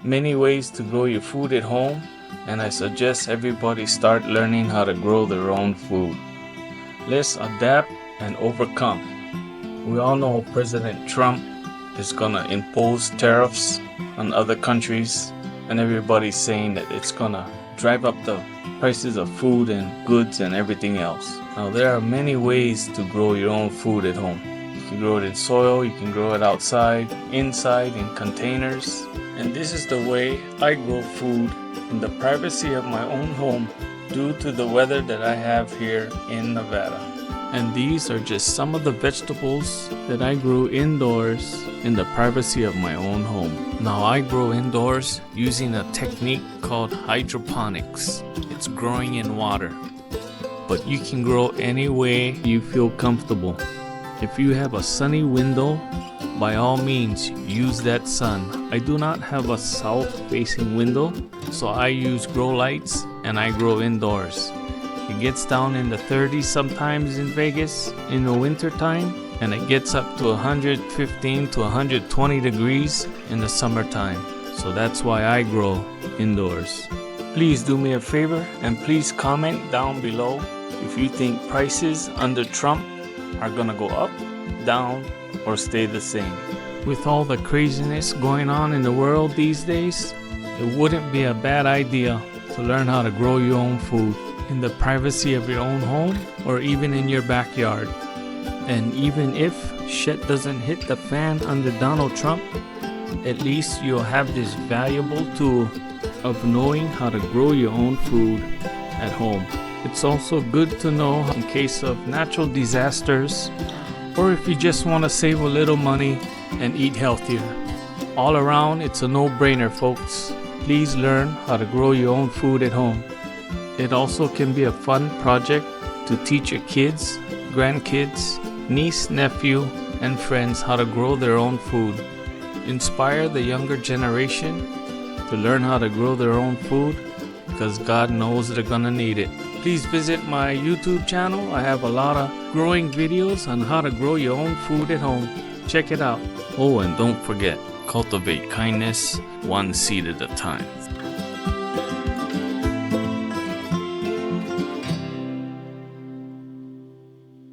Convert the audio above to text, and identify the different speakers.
Speaker 1: many ways to grow your food at home, and I suggest everybody start learning how to grow their own food. Let's adapt and overcome. We all know President Trump is gonna impose tariffs on other countries, and everybody's saying that it's gonna drive up the prices of food and goods and everything else. Now there are many ways to grow your own food at home. You can grow it in soil, you can grow it outside, inside, in containers. And this is the way I grow food in the privacy of my own home due to the weather that I have here in Nevada. And these are just some of the vegetables that I grew indoors in the privacy of my own home. Now I grow indoors using a technique called hydroponics. It's growing in water, but you can grow any way you feel comfortable. If you have a sunny window, by all means use that sun. I do not have a south facing window, so I use grow lights and I grow indoors. It gets down in the 30s sometimes in Vegas in the winter time, and it gets up to 115 to 120 degrees in the summertime. So that's why I grow indoors. Please do me a favor and please comment down below if you think prices under Trump are gonna go up, down, or stay the same. With all the craziness going on in the world these days, it wouldn't be a bad idea to learn how to grow your own food in the privacy of your own home or even in your backyard. And even if shit doesn't hit the fan under Donald Trump, at least you'll have this valuable tool of knowing how to grow your own food at home. It's also good to know in case of natural disasters, or if you just want to save a little money and eat healthier. All around, it's a no-brainer, folks. Please learn how to grow your own food at home. It also can be a fun project to teach your kids, grandkids, niece, nephew, and friends how to grow their own food. Inspire the younger generation to learn how to grow their own food, because God knows they're gonna need it. Please visit my YouTube channel. I have a lot of growing videos on how to grow your own food at home. Check it out. Oh, and don't forget, cultivate kindness one seed at a time.